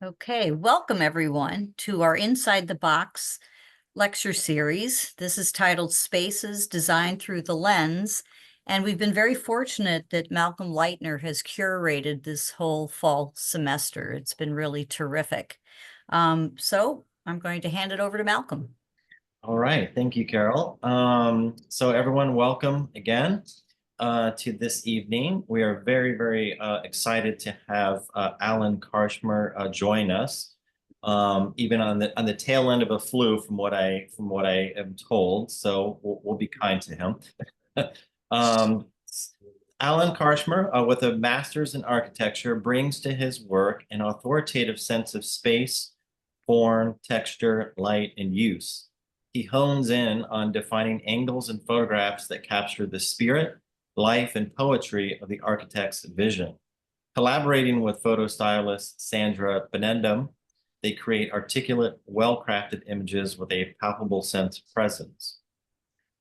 Okay, welcome everyone to our Inside the Box lecture series. This is titled Spaces Designed Through the Lens, and we've been very fortunate that Malcolm Leitner has curated this whole fall semester. It's been really terrific. So I'm going to hand it over to Malcolm. All right, thank you, Carol. So everyone, welcome again to this evening. We are very excited to have Alan Karchmer join us, even on the tail end of a flu, from what I am told. So we'll be kind to him. um, Alan Karchmer, with a master's in architecture, brings to his work an authoritative sense of space, form, texture, light, and use. He hones in on defining angles and photographs that capture the spirit, life, and poetry of the architect's vision. Collaborating with photo stylist Sandra Benendum, they create articulate, well-crafted images with a palpable sense of presence.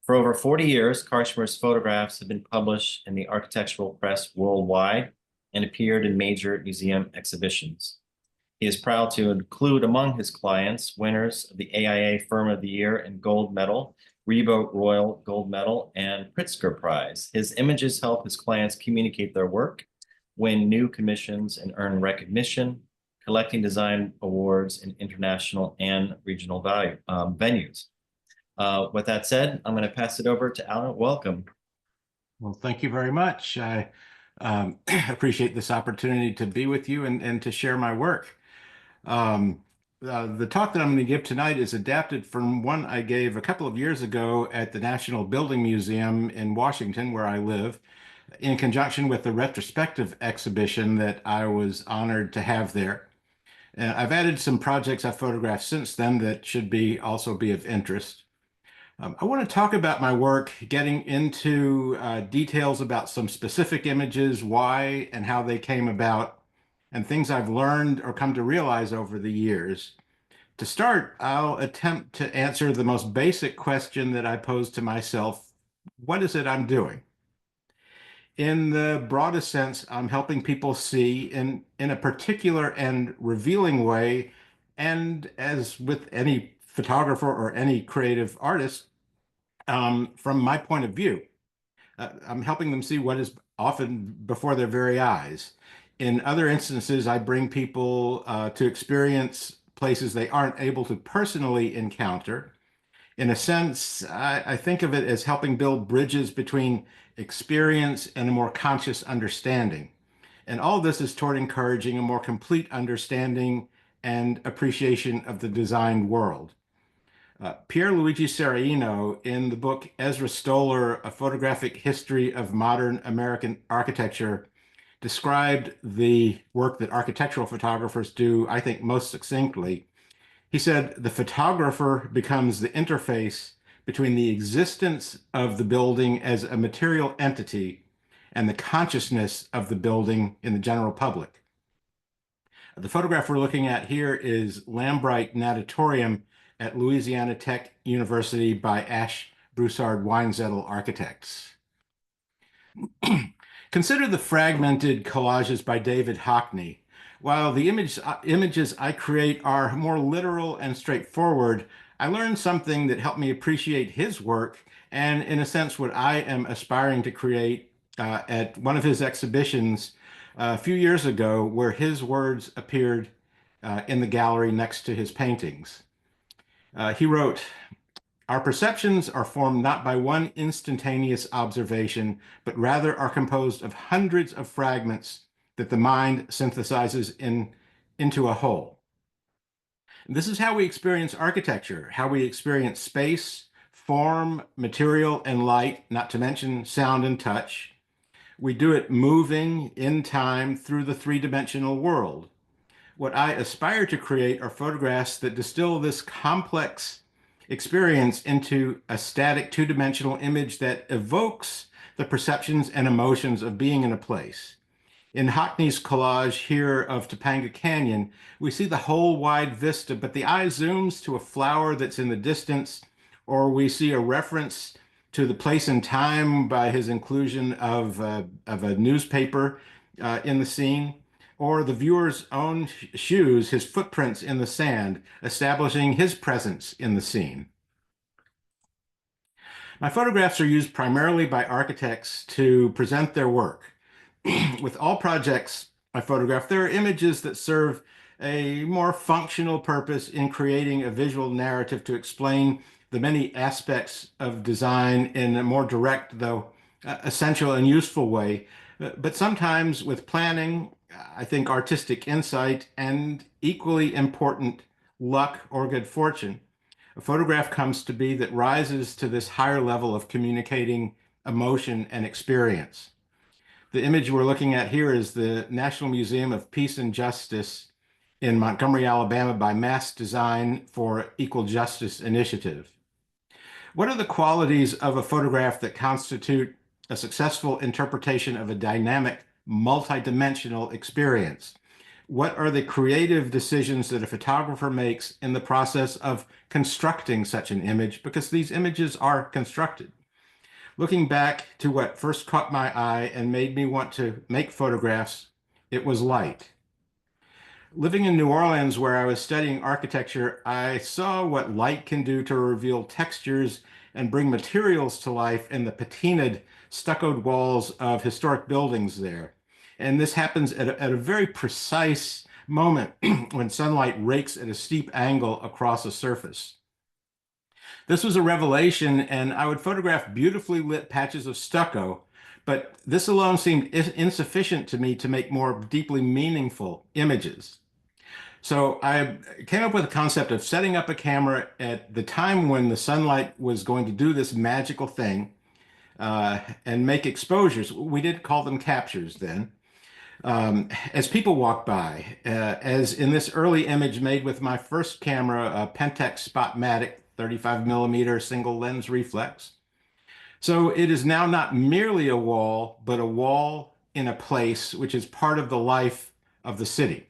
For over 40 years, Karchmer's photographs have been published in the architectural press worldwide and appeared in major museum exhibitions. He is proud to include among his clients winners of the AIA Firm of the Year and Gold Medal, Reba Royal Gold Medal, and Pritzker Prize. His images help his clients communicate their work, win new commissions, and earn recognition, collecting design awards in international and regional venues. With that said, I'm going to pass it over to Alan. Welcome. Well, thank you very much. I appreciate this opportunity to be with you and to share my work. The talk that I'm going to give tonight is adapted from one I gave a couple of years ago at the National Building Museum in Washington, where I live, in conjunction with the retrospective exhibition that I was honored to have there. I've added some projects I've photographed since then that should also be of interest. I want to talk about my work, getting into details about some specific images, why and how they came about, and things I've learned or come to realize over the years. To start, I'll attempt to answer the most basic question that I pose to myself: what is it I'm doing? In the broadest sense, I'm helping people see in a particular and revealing way, and as with any photographer or any creative artist, from my point of view. I'm helping them see what is often before their very eyes. In other instances, I bring people to experience places they aren't able to personally encounter. In a sense, I think of it as helping build bridges between experience and a more conscious understanding. And all this is toward encouraging a more complete understanding and appreciation of the design world. Pierluigi Serraino, in the book Ezra Stoller, A Photographic History of Modern American Architecture, described the work that architectural photographers do, I think, most succinctly. He said, the photographer becomes the interface between the existence of the building as a material entity and the consciousness of the building in the general public. The photograph we're looking at here is Lambright Natatorium at Louisiana Tech University by Ash Broussard Weinzettel Architects. Consider the fragmented collages by David Hockney. While the images I create are more literal and straightforward, I learned something that helped me appreciate his work and, in a sense, what I am aspiring to create at one of his exhibitions a few years ago, where his words appeared in the gallery next to his paintings. He wrote, "Our perceptions are formed not by one instantaneous observation, but rather are composed of hundreds of fragments that the mind synthesizes into a whole." This is how we experience architecture, how we experience space, form, material, and light, not to mention sound and touch. We do it moving in time through the three-dimensional world. What I aspire to create are photographs that distill this complex experience into a static two-dimensional image that evokes the perceptions and emotions of being in a place. In Hockney's collage here of Topanga Canyon, we see the whole wide vista, but the eye zooms to a flower that's in the distance, or we see a reference to the place and time by his inclusion of a newspaper in the scene. or the viewer's own shoes, his footprints in the sand, establishing his presence in the scene. My photographs are used primarily by architects to present their work. With all projects I photograph, there are images that serve a more functional purpose in creating a visual narrative to explain the many aspects of design in a more direct, though essential and useful way. But sometimes with planning, I think artistic insight, and equally important, luck or good fortune, a photograph comes to be that rises to this higher level of communicating emotion and experience. The image we're looking at here is the National Museum of Peace and Justice in Montgomery, Alabama by Mass Design for Equal Justice Initiative. What are the qualities of a photograph that constitute a successful interpretation of a dynamic, multidimensional experience? What are the creative decisions that a photographer makes in the process of constructing such an image? Because these images are constructed. Looking back to what first caught my eye and made me want to make photographs, it was light. Living in New Orleans, where I was studying architecture, I saw what light can do to reveal textures and bring materials to life in the patinaed, stuccoed walls of historic buildings there. And this happens at a very precise moment when sunlight rakes at a steep angle across a surface. This was a revelation, and I would photograph beautifully lit patches of stucco, but this alone seemed insufficient to me to make more deeply meaningful images. So I came up with the concept of setting up a camera at the time when the sunlight was going to do this magical thing and make exposures. We did call them captures then. As people walk by, as in this early image made with my first camera, a Pentax Spotmatic 35 millimeter single lens reflex. So it is now not merely a wall, but a wall in a place which is part of the life of the city.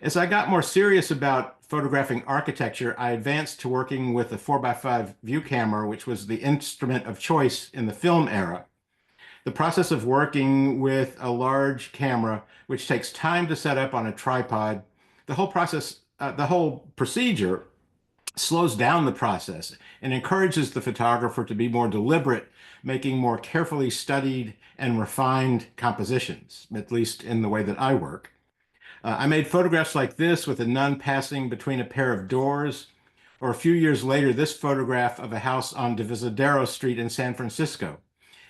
As I got more serious about photographing architecture, I advanced to working with a 4x5 view camera, which was the instrument of choice in the film era. The process of working with a large camera, which takes time to set up on a tripod, the whole procedure slows down the process and encourages the photographer to be more deliberate, making more carefully studied and refined compositions, at least in the way that I work. I made photographs like this with a nun passing between a pair of doors, or a few years later, this photograph of a house on Divisadero Street in San Francisco.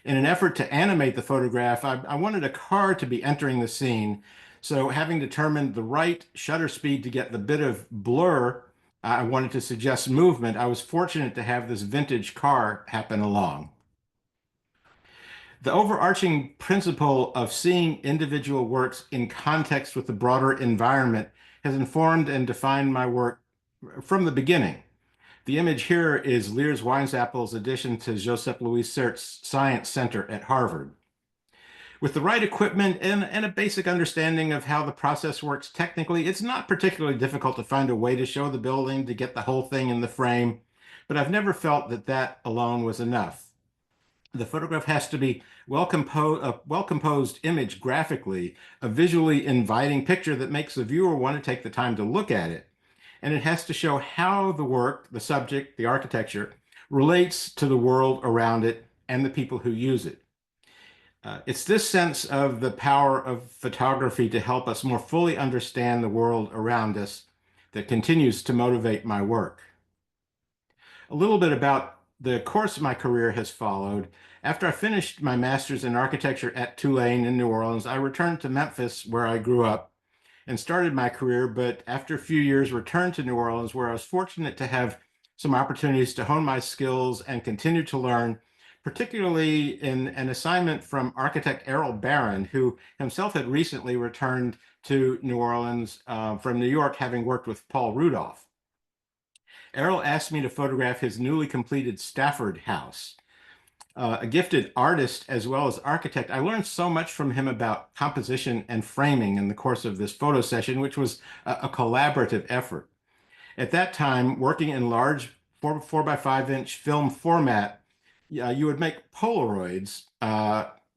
In an effort to animate the photograph, I wanted a car to be entering the scene. So having determined the right shutter speed to get the bit of blur I wanted to suggest movement, I was fortunate to have this vintage car happen along. The overarching principle of seeing individual works in context with the broader environment has informed and defined my work from the beginning. The image here is Lears Weinzappel's addition to Joseph Louis Sert's Science Center at Harvard. With the right equipment and a basic understanding of how the process works technically, it's not particularly difficult to find a way to show the building, to get the whole thing in the frame, but I've never felt that that alone was enough. The photograph has to be a well-composed image graphically, a visually inviting picture that makes the viewer want to take the time to look at it. And it has to show how the work, the subject, the architecture, relates to the world around it and the people who use it. It's this sense of the power of photography to help us more fully understand the world around us that continues to motivate my work. A little bit about the course my career has followed. After I finished my master's in architecture at Tulane in New Orleans, I returned to Memphis, where I grew up, and started my career, but after a few years returned to New Orleans, where I was fortunate to have some opportunities to hone my skills and continue to learn, particularly in an assignment from architect Errol Barron, who himself had recently returned to New Orleans from New York, having worked with Paul Rudolph. Errol asked me to photograph his newly completed Stafford house. A gifted artist as well as architect, I learned so much from him about composition and framing in the course of this photo session, which was a collaborative effort. At that time, working in large 4x5 inch film format, you would make Polaroids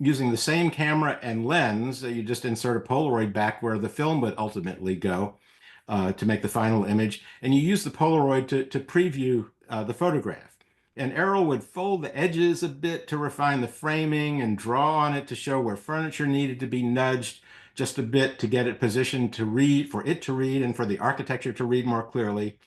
using the same camera and lens. You just insert a Polaroid back where the film would ultimately go to make the final image. And you use the Polaroid to preview the photograph. And Errol would fold the edges a bit to refine the framing and draw on it to show where furniture needed to be nudged just a bit to get it positioned to read, for it to read and for the architecture to read more clearly.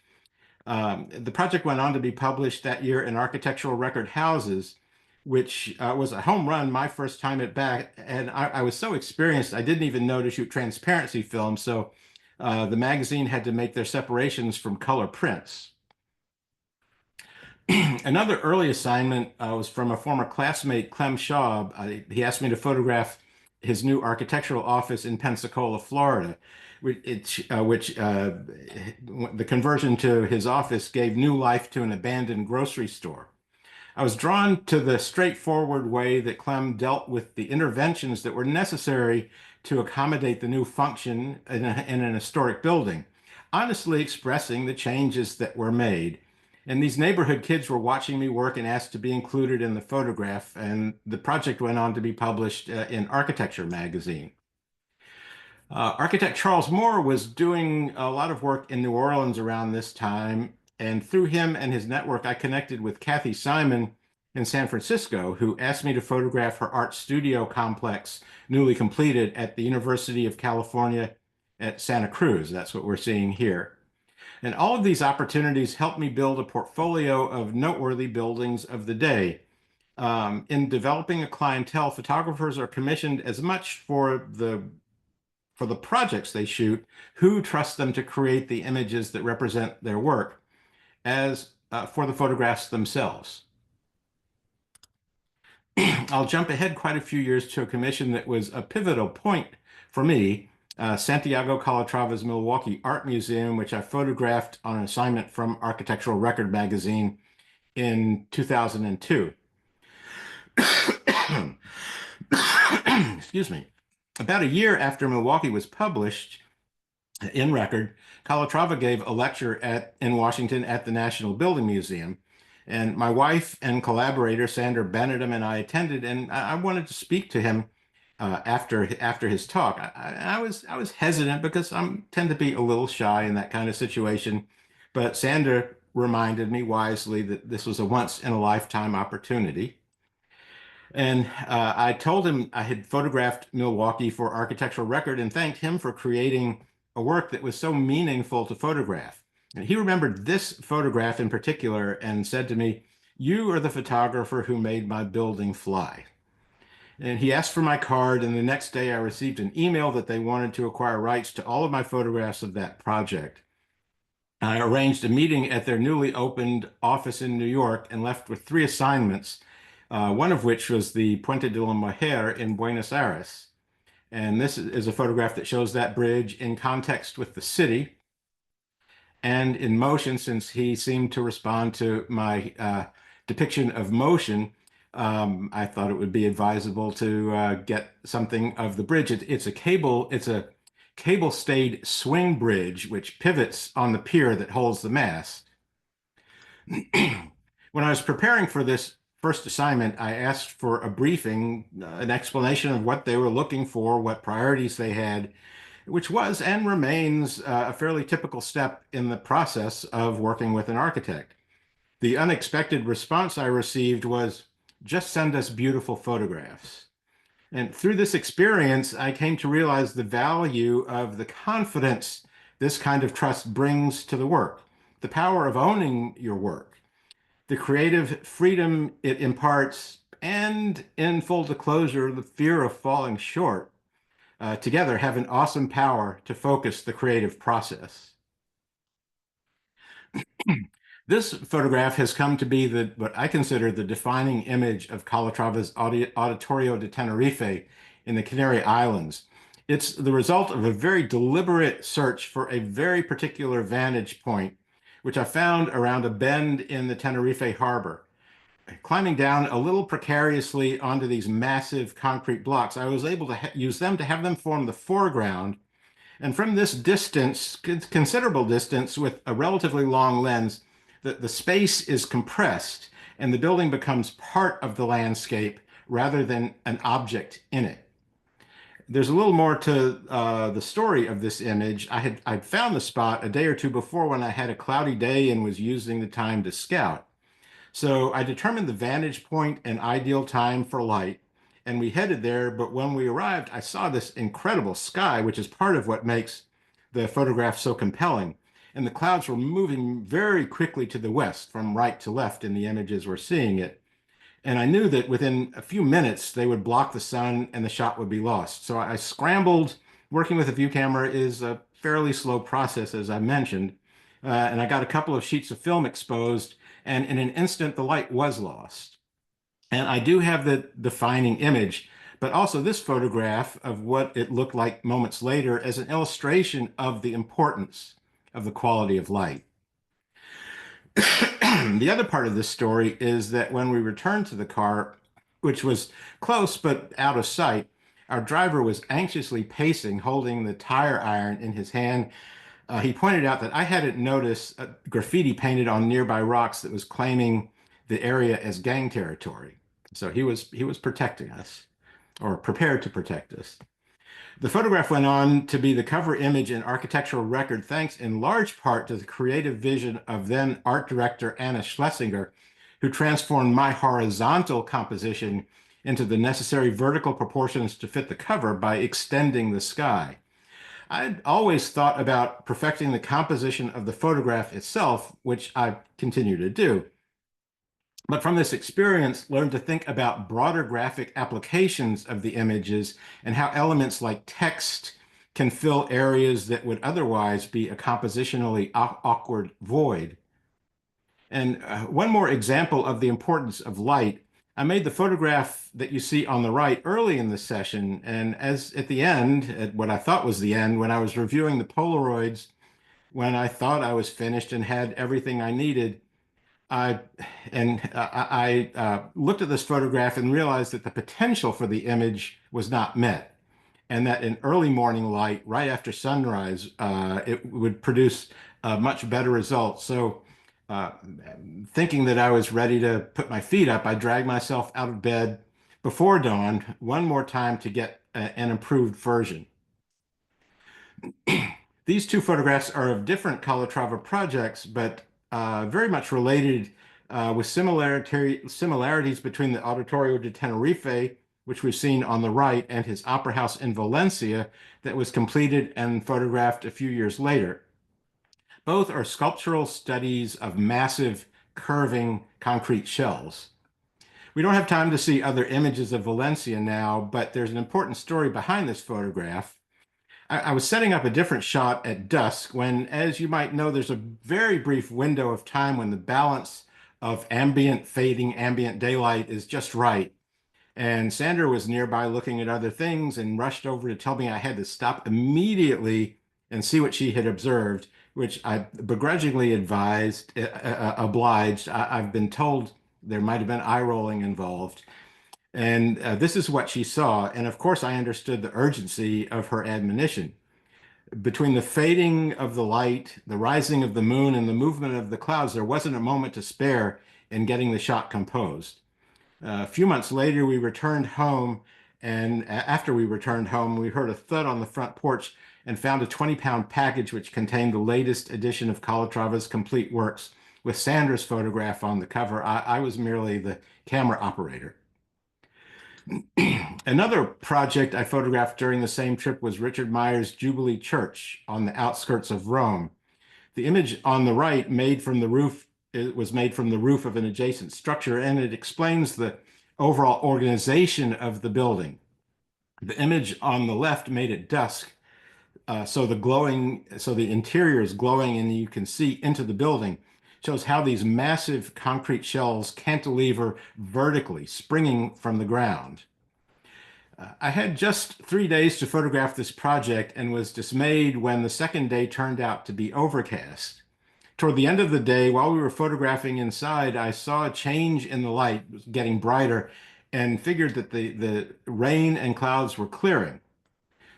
The project went on to be published that year in Architectural Record Houses, which was a home run my first time at back. And I was so experienced, I didn't even know to shoot transparency film. So the magazine had to make their separations from color prints. Another early assignment was from a former classmate, Clem Schaub. He asked me to photograph his new architectural office in Pensacola, Florida, which the conversion to his office gave new life to an abandoned grocery store. I was drawn to the straightforward way that Clem dealt with the interventions that were necessary to accommodate the new function in an historic building, honestly expressing the changes that were made. And these neighborhood kids were watching me work and asked to be included in the photograph, and the project went on to be published in Architecture magazine. Architect Charles Moore was doing a lot of work in New Orleans around this time, and through him and his network, I connected with Kathy Simon in San Francisco, who asked me to photograph her art studio complex, newly completed at the University of California at Santa Cruz. That's what we're seeing here. And all of these opportunities helped me build a portfolio of noteworthy buildings of the day. In developing a clientele, photographers are commissioned as much for the projects they shoot, who trust them to create the images that represent their work, as for the photographs themselves. I'll jump ahead quite a few years to a commission that was a pivotal point for me, Santiago Calatrava's Milwaukee Art Museum, which I photographed on an assignment from Architectural Record magazine in 2002. Excuse me. About a year after Milwaukee was published in Record, Calatrava gave a lecture in Washington at the National Building Museum. And my wife and collaborator, Sandra Benedum, and I attended, and I wanted to speak to him after his talk. I was hesitant because I tend to be a little shy in that kind of situation, but Sandra reminded me wisely that this was a once-in-a-lifetime opportunity. And I told him I had photographed Milwaukee for Architectural Record and thanked him for creating a work that was so meaningful to photograph. And he remembered this photograph in particular and said to me, "You are the photographer who made my building fly." And he asked for my card, and the next day I received an email that they wanted to acquire rights to all of my photographs of that project. I arranged a meeting at their newly opened office in New York and left with 3 assignments, one of which was the Puente de la Mujer in Buenos Aires. And this is a photograph that shows that bridge in context with the city and in motion, since he seemed to respond to my depiction of motion. I thought it would be advisable to get something of the bridge. It's a cable-stayed swing bridge which pivots on the pier that holds the mast. When I was preparing for this first assignment, I asked for a briefing, an explanation of what they were looking for, what priorities they had, which was and remains a fairly typical step in the process of working with an architect. The unexpected response I received was, "Just send us beautiful photographs." And through this experience, I came to realize the value of the confidence this kind of trust brings to the work, the power of owning your work, the creative freedom it imparts, and in full disclosure, the fear of falling short, together have an awesome power to focus the creative process. This photograph has come to be what I consider the defining image of Calatrava's Auditorio de Tenerife in the Canary Islands. It's the result of a very deliberate search for a very particular vantage point, which I found around a bend in the Tenerife harbor. Climbing down a little precariously onto these massive concrete blocks, I was able to use them to have them form the foreground. And from this distance, considerable distance with a relatively long lens, the space is compressed and the building becomes part of the landscape rather than an object in it. There's a little more to the story of this image. I'd found the spot a day or two before when I had a cloudy day and was using the time to scout. So I determined the vantage point and ideal time for light, and we headed there. But when we arrived, I saw this incredible sky, which is part of what makes the photograph so compelling. And the clouds were moving very quickly to the west, from right to left in the images we're seeing it. And I knew that within a few minutes, they would block the sun and the shot would be lost. So I scrambled. Working with a view camera is a fairly slow process, as I mentioned. And I got a couple of sheets of film exposed, and in an instant, the light was lost. And I do have the defining image, but also this photograph of what it looked like moments later as an illustration of the importance of the quality of light. The other part of this story is that when we returned to the car, which was close but out of sight, our driver was anxiously pacing, holding the tire iron in his hand. He pointed out that I hadn't noticed graffiti painted on nearby rocks that was claiming the area as gang territory. So he was protecting us, or prepared to protect us. The photograph went on to be the cover image and architectural record, thanks in large part to the creative vision of then art director Anna Schlesinger, who transformed my horizontal composition into the necessary vertical proportions to fit the cover by extending the sky. I'd always thought about perfecting the composition of the photograph itself, which I continue to do. But from this experience, learned to think about broader graphic applications of the images and how elements like text can fill areas that would otherwise be a compositionally awkward void. And one more example of the importance of light. I made the photograph that you see on the right early in the session, and as at the end, at what I thought was the end, when I was reviewing the Polaroids, when I thought I was finished and had everything I needed, I looked at this photograph and realized that the potential for the image was not met, and that in early morning light, right after sunrise, it would produce a much better result. So thinking that I was ready to put my feet up, I dragged myself out of bed before dawn one more time to get an improved version. These two photographs are of different Calatrava projects, but very much related with similarities between the Auditorio de Tenerife, which we've seen on the right, and his opera house in Valencia that was completed and photographed a few years later. Both are sculptural studies of massive curving concrete shells. We don't have time to see other images of Valencia now, but there's an important story behind this photograph. I was setting up a different shot at dusk when, as you might know, there's a very brief window of time when the balance of ambient fading ambient daylight is just right. And Sandra was nearby looking at other things and rushed over to tell me I had to stop immediately and see what she had observed, which I begrudgingly obliged. I've been told there might have been eye rolling involved. And this is what she saw. And of course, I understood the urgency of her admonition. Between the fading of the light, the rising of the moon, and the movement of the clouds, there wasn't a moment to spare in getting the shot composed. A few months later, we returned home. And after we returned home, we heard a thud on the front porch and found a 20-pound package which contained the latest edition of Calatrava's complete works with Sandra's photograph on the cover. I was merely the camera operator. Another project I photographed during the same trip was Richard Meyer's Jubilee Church on the outskirts of Rome. The image on the right was made from the roof of an adjacent structure, and it explains the overall organization of the building. The image on the left made it dusk, so the interior is glowing and you can see into the building. Shows how these massive concrete shells cantilever vertically, springing from the ground. I had just 3 days to photograph this project and was dismayed when the second day turned out to be overcast. Toward the end of the day, while we were photographing inside, I saw a change in the light, it was getting brighter, and figured that the rain and clouds were clearing.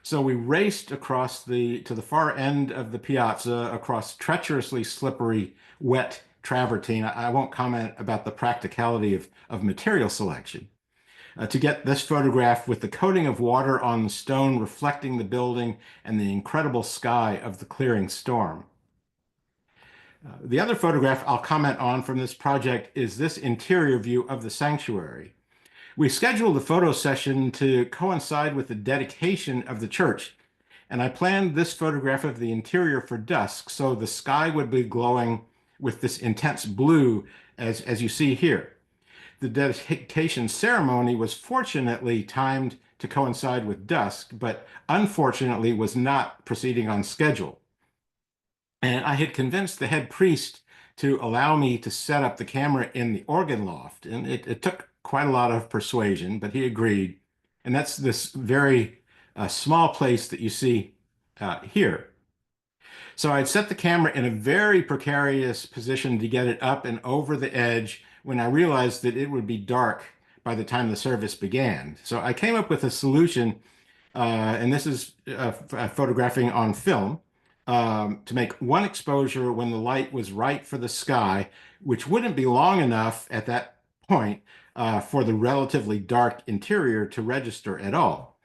So we raced across to the far end of the piazza, across treacherously slippery, wet travertine. I won't comment about the practicality of material selection. to get this photograph with the coating of water on the stone reflecting the building and the incredible sky of the clearing storm. The other photograph I'll comment on from this project is this interior view of the sanctuary. We scheduled the photo session to coincide with the dedication of the church, and I planned this photograph of the interior for dusk, so the sky would be glowing with this intense blue as you see here. The dedication ceremony was fortunately timed to coincide with dusk, but unfortunately was not proceeding on schedule. And I had convinced the head priest to allow me to set up the camera in the organ loft. And it took quite a lot of persuasion, but he agreed. And that's this very small place that you see here. So I'd set the camera in a very precarious position to get it up and over the edge when I realized that it would be dark by the time the service began. So I came up with a solution, and this is photographing on film, to make one exposure when the light was right for the sky, which wouldn't be long enough at that point for the relatively dark interior to register at all.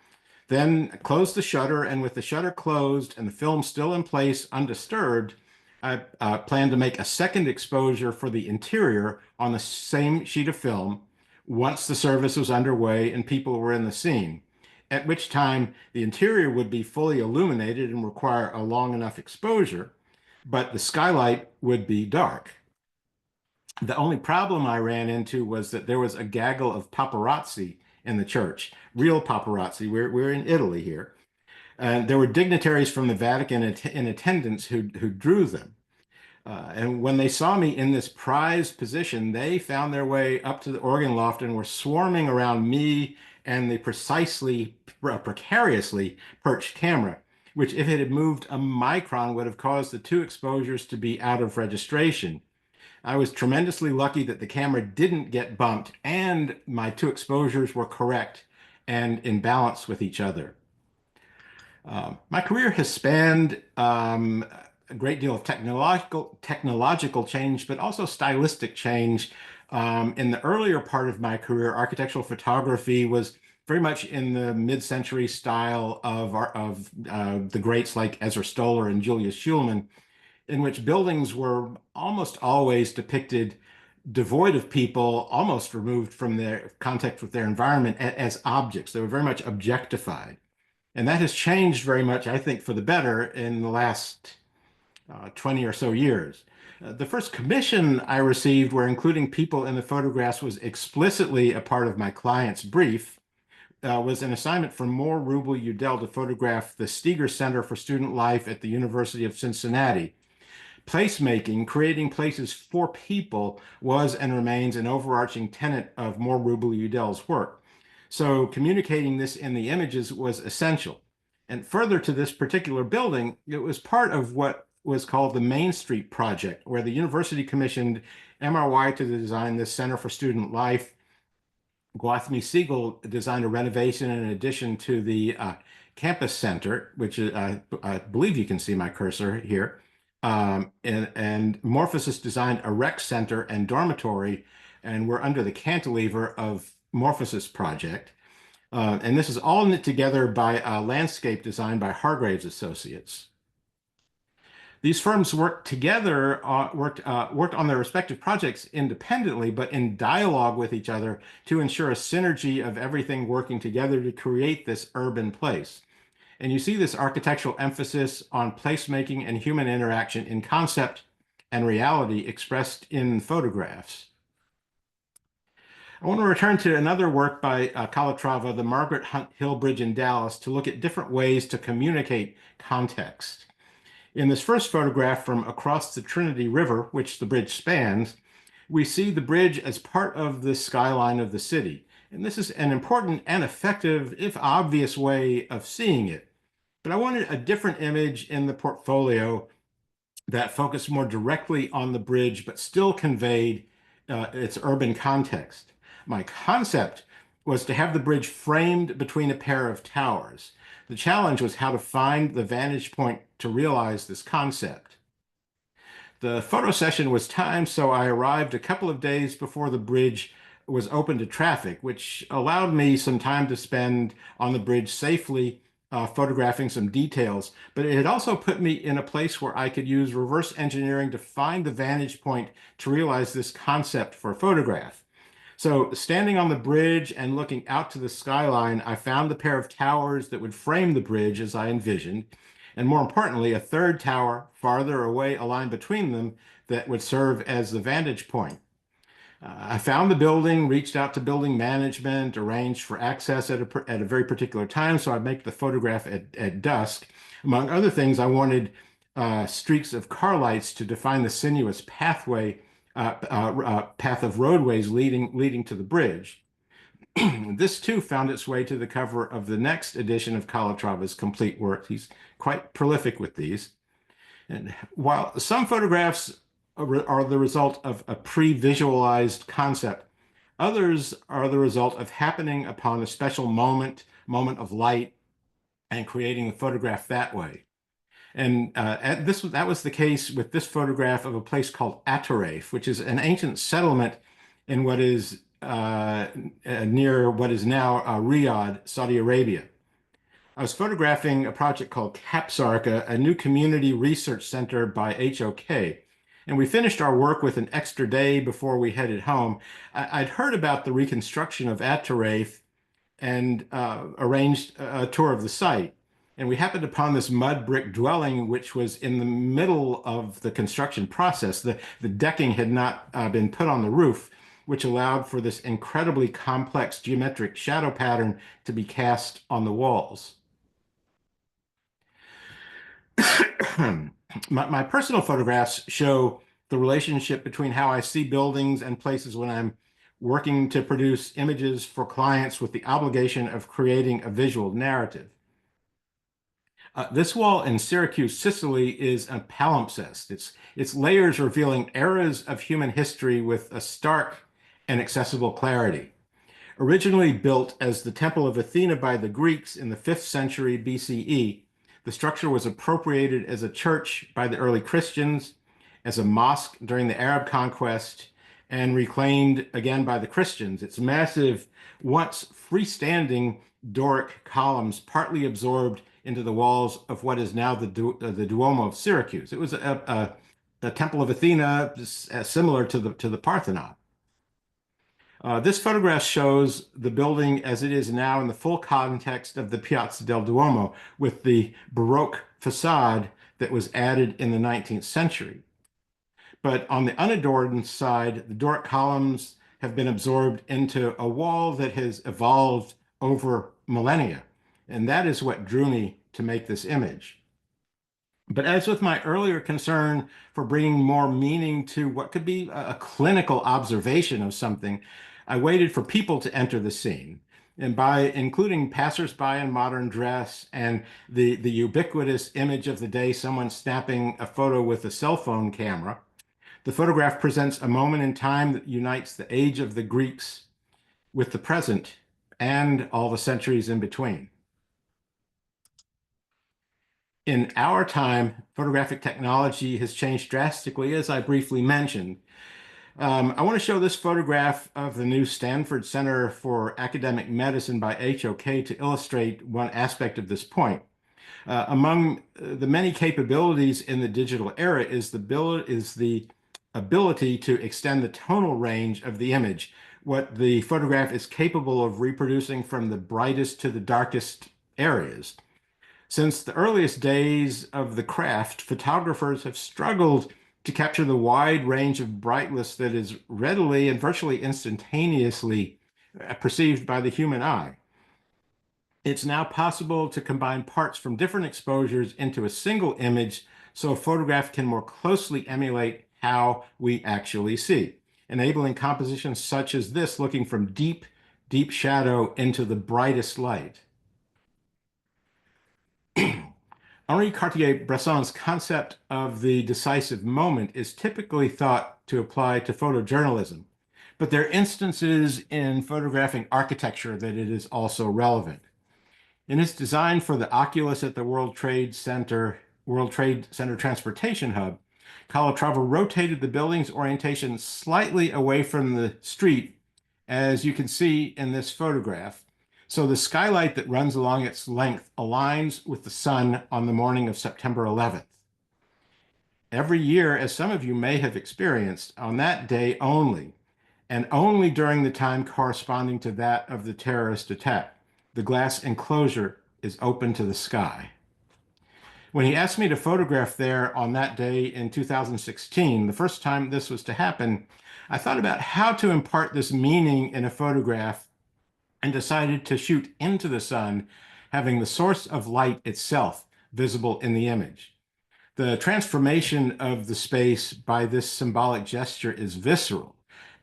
Then close the shutter, and with the shutter closed and the film still in place undisturbed, I plan to make a second exposure for the interior on the same sheet of film once the service was underway and people were in the scene, at which time the interior would be fully illuminated and require a long enough exposure, but the skylight would be dark. The only problem I ran into was that there was a gaggle of paparazzi in the church, real paparazzi. We're in Italy here. And there were dignitaries from the Vatican in attendance who drew them. And when they saw me in this prized position, they found their way up to the organ loft and were swarming around me and the precariously perched camera, which if it had moved a micron would have caused the two exposures to be out of registration. I was tremendously lucky that the camera didn't get bumped and my two exposures were correct and in balance with each other. My career has spanned a great deal of technological change, but also stylistic change. In the earlier part of my career, architectural photography was very much in the mid-century style of the greats like Ezra Stoller and Julius Schulman, in which buildings were almost always depicted devoid of people, almost removed from their contact with their environment as objects. They were very much objectified. And that has changed very much, I think, for the better in the last 20 or so years. The first commission I received where including people in the photographs was explicitly a part of my client's brief was an assignment from Moore Rubel Udell to photograph the Steger Center for Student Life at the University of Cincinnati. Placemaking, creating places for people, was and remains an overarching tenet of Moore Rubel Udell's work. So communicating this in the images was essential. And further to this particular building, it was part of what was called the Main Street Project, where the university commissioned MRY to design this Center for Student Life. Gwathmey Siegel designed a renovation in addition to the campus center, which I believe you can see my cursor here. And Morphosis designed a rec center and dormitory, and we're under the cantilever of Morphosis project. And this is all knit together by landscape design by Hargraves Associates. These firms worked together, worked on their respective projects independently, but in dialogue with each other to ensure a synergy of everything working together to create this urban place. And you see this architectural emphasis on placemaking and human interaction in concept and reality expressed in photographs. I want to return to another work by Calatrava, the Margaret Hunt Hill Bridge in Dallas, to look at different ways to communicate context. In this first photograph from across the Trinity River, which the bridge spans, we see the bridge as part of the skyline of the city. And this is an important and effective, if obvious, way of seeing it. But I wanted a different image in the portfolio that focused more directly on the bridge, but still conveyed its urban context. My concept was to have the bridge framed between a pair of towers. The challenge was how to find the vantage point to realize this concept. The photo session was timed, so I arrived a couple of days before the bridge was open to traffic, which allowed me some time to spend on the bridge safely, photographing some details. But it had also put me in a place where I could use reverse engineering to find the vantage point to realize this concept for a photograph. So standing on the bridge and looking out to the skyline, I found the pair of towers that would frame the bridge as I envisioned, and more importantly, a third tower farther away, a line between them that would serve as the vantage point. I found the building, reached out to building management, arranged for access at a very particular time, so I'd make the photograph at dusk. Among other things, I wanted streaks of car lights to define the sinuous pathway, path of roadways leading to the bridge. This too found its way to the cover of the next edition of Calatrava's complete work. He's quite prolific with these. And while some photographs are the result of a pre-visualized concept, others are the result of happening upon a special moment of light, and creating the photograph that way. And that was the case with this photograph of a place called Ataraif, which is an ancient settlement in what is near what is now Riyadh, Saudi Arabia. I was photographing a project called CAPSARC, a new community research center by HOK. And we finished our work with an extra day before we headed home. I'd heard about the reconstruction of Ataraif and arranged a tour of the site. And we happened upon this mud brick dwelling, which was in the middle of the construction process. The decking had not been put on the roof, which allowed for this incredibly complex geometric shadow pattern to be cast on the walls. My personal photographs show the relationship between how I see buildings and places when I'm working to produce images for clients with the obligation of creating a visual narrative. This wall in Syracuse, Sicily is a palimpsest. Its layers revealing eras of human history with a stark and accessible clarity. Originally built as the Temple of Athena by the Greeks in the 5th century BCE, the structure was appropriated as a church by the early Christians, as a mosque during the Arab conquest, and reclaimed again by the Christians. Its massive, once freestanding Doric columns partly absorbed into the walls of what is now the Duomo of Syracuse. It was a temple of Athena, similar to the Parthenon. This photograph shows the building as it is now in the full context of the Piazza del Duomo, with the Baroque facade that was added in the 19th century. But on the unadorned side, the Doric columns have been absorbed into a wall that has evolved over millennia. And that is what drew me to make this image. But as with my earlier concern for bringing more meaning to what could be a clinical observation of something, I waited for people to enter the scene. And by including passersby in modern dress and the ubiquitous image of the day, someone snapping a photo with a cell phone camera, the photograph presents a moment in time that unites the age of the Greeks with the present and all the centuries in between. In our time, photographic technology has changed drastically, as I briefly mentioned. I want to show this photograph of the new Stanford Center for Academic Medicine by HOK to illustrate one aspect of this point. Among the many capabilities in the digital era is the ability to extend the tonal range of the image, what the photograph is capable of reproducing from the brightest to the darkest areas. Since the earliest days of the craft, photographers have struggled to capture the wide range of brightness that is readily and virtually instantaneously perceived by the human eye. It's now possible to combine parts from different exposures into a single image, so a photograph can more closely emulate how we actually see, enabling compositions such as this, looking from deep, deep shadow into the brightest light. Henri Cartier-Bresson's concept of the decisive moment is typically thought to apply to photojournalism, but there are instances in photographing architecture that it is also relevant. In its design for the Oculus at the World Trade Center Transportation Hub, Calatrava rotated the building's orientation slightly away from the street as you can see in this photograph. So the skylight that runs along its length aligns with the sun on the morning of September 11th. Every year, as some of you may have experienced, on that day only, and only during the time corresponding to that of the terrorist attack, the glass enclosure is open to the sky. When he asked me to photograph there on that day in 2016, the first time this was to happen, I thought about how to impart this meaning in a photograph and decided to shoot into the sun, having the source of light itself visible in the image. The transformation of the space by this symbolic gesture is visceral,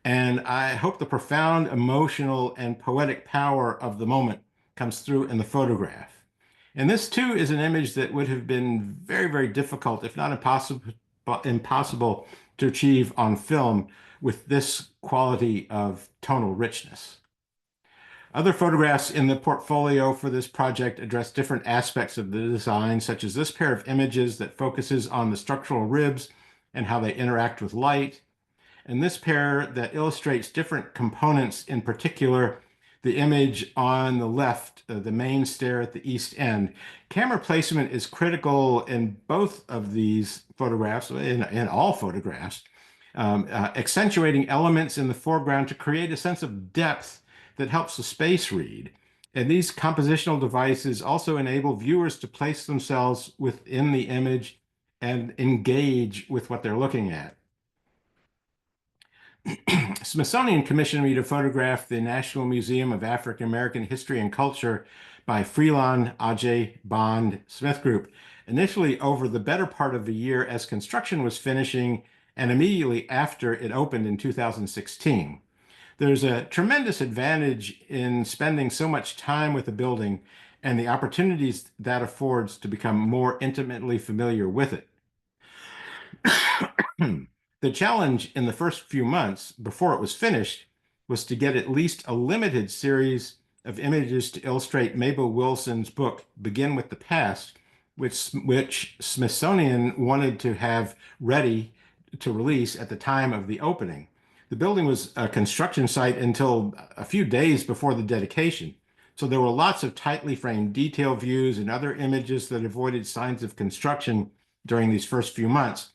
and I hope the profound emotional and poetic power of the moment comes through in the photograph. And this too is an image that would have been very, very difficult, if not impossible to achieve on film with this quality of tonal richness. Other photographs in the portfolio for this project address different aspects of the design, such as this pair of images that focuses on the structural ribs and how they interact with light, and this pair that illustrates different components, in particular, the image on the left, the main stair at the east end. Camera placement is critical in both of these photographs, in all photographs, accentuating elements in the foreground to create a sense of depth that helps the space read. And these compositional devices also enable viewers to place themselves within the image and engage with what they're looking at. Smithsonian commissioned me to photograph the National Museum of African American History and Culture by Freelon, Ajay, Bond, Smith Group, initially over the better part of the year as construction was finishing and immediately after it opened in 2016. There's a tremendous advantage in spending so much time with a building and the opportunities that affords to become more intimately familiar with it. The challenge in the first few months before it was finished was to get at least a limited series of images to illustrate Mabel Wilson's book, Begin with the Past, which Smithsonian wanted to have ready to release at the time of the opening. The building was a construction site until a few days before the dedication. So there were lots of tightly framed detail views and other images that avoided signs of construction during these first few months.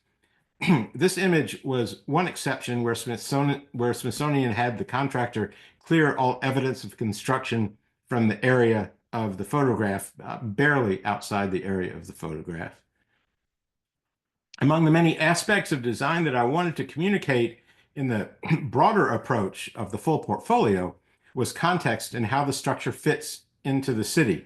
This image was one exception where Smithsonian had the contractor clear all evidence of construction from the area of the photograph, barely outside the area of the photograph. Among the many aspects of design that I wanted to communicate in the broader approach of the full portfolio was context and how the structure fits into the city.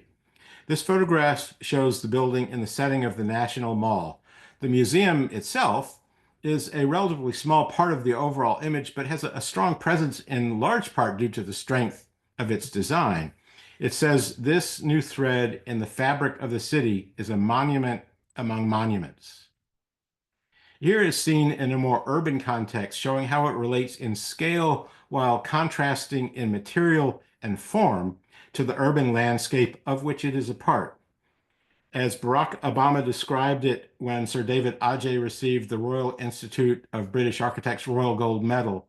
This photograph shows the building in the setting of the National Mall. The museum itself is a relatively small part of the overall image, but has a strong presence in large part due to the strength of its design. It says, "This new thread in the fabric of the city is a monument among monuments." Here is seen in a more urban context, showing how it relates in scale while contrasting in material and form to the urban landscape of which it is a part. As Barack Obama described it when Sir David Ajay received the Royal Institute of British Architects Royal Gold Medal,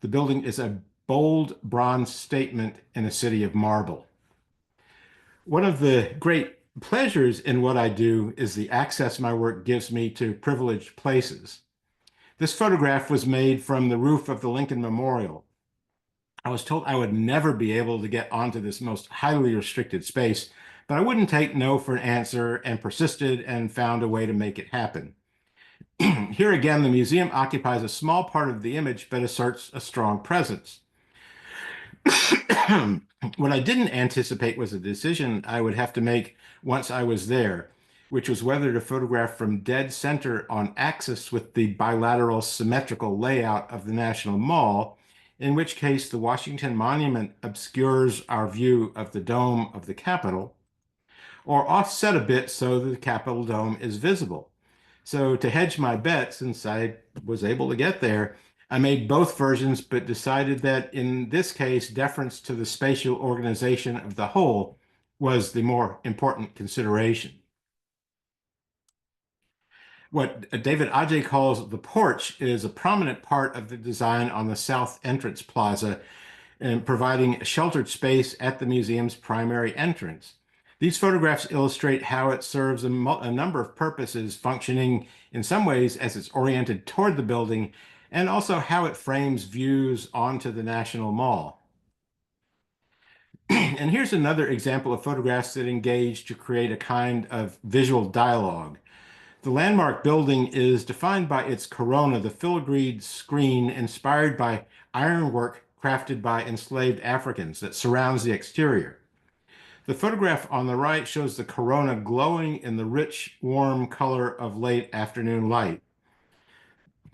the building is a bold bronze statement in a city of marble. One of the great pleasures in what I do is the access my work gives me to privileged places. This photograph was made from the roof of the Lincoln Memorial. I was told I would never be able to get onto this most highly restricted space, but I wouldn't take no for an answer and persisted and found a way to make it happen. Here again, the museum occupies a small part of the image, but asserts a strong presence. What I didn't anticipate was a decision I would have to make once I was there, which was whether to photograph from dead center on axis with the bilateral symmetrical layout of the National Mall, in which case the Washington Monument obscures our view of the dome of the Capitol, or offset a bit so that the Capitol dome is visible. So to hedge my bet, since I was able to get there, I made both versions, but decided that in this case, deference to the spatial organization of the whole was the more important consideration. What David Ajay calls the porch is a prominent part of the design on the South Entrance Plaza, and providing sheltered space at the museum's primary entrance. These photographs illustrate how it serves a number of purposes, functioning in some ways as it's oriented toward the building, and also how it frames views onto the National Mall. And here's another example of photographs that engage to create a kind of visual dialogue. The landmark building is defined by its corona, the filigreed screen inspired by ironwork crafted by enslaved Africans that surrounds the exterior. The photograph on the right shows the corona glowing in the rich, warm color of late afternoon light.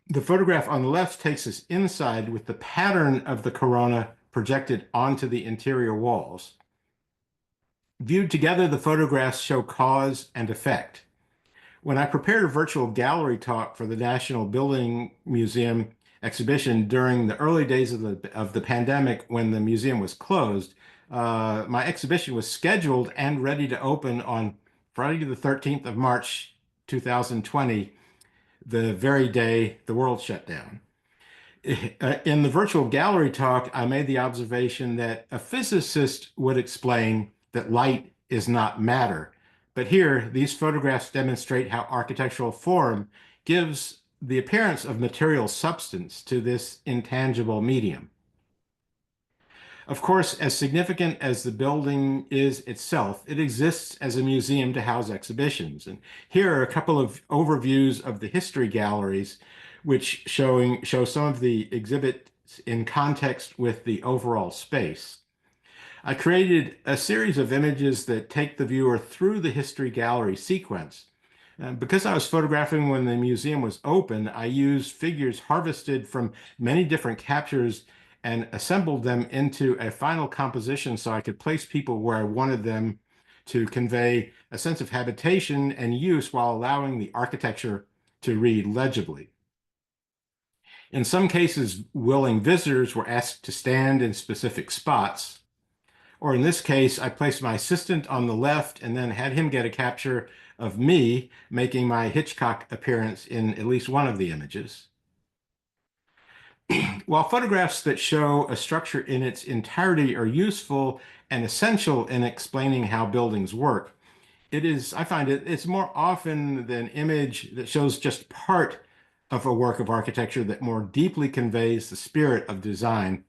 The photograph on the left takes us inside with the pattern of the corona projected onto the interior walls. Viewed together, the photographs show cause and effect. When I prepared a virtual gallery talk for the National Building Museum exhibition during the early days of the pandemic when the museum was closed, my exhibition was scheduled and ready to open on Friday the 13th of March, 2020, the very day the world shut down. In the virtual gallery talk, I made the observation that a physicist would explain that light is not matter. But here, these photographs demonstrate how architectural form gives the appearance of material substance to this intangible medium. Of course, as significant as the building is itself, it exists as a museum to house exhibitions. And here are a couple of overviews of the history galleries, which show some of the exhibits in context with the overall space. I created a series of images that take the viewer through the history gallery sequence. Because I was photographing when the museum was open, I used figures harvested from many different captures and assembled them into a final composition so I could place people where I wanted them to convey a sense of habitation and use while allowing the architecture to read legibly. In some cases, willing visitors were asked to stand in specific spots. Or in this case, I placed my assistant on the left and then had him get a capture of me making my Hitchcock appearance in at least one of the images. While photographs that show a structure in its entirety are useful and essential in explaining how buildings work, I find it's more often the image that shows just part of a work of architecture that more deeply conveys the spirit of design.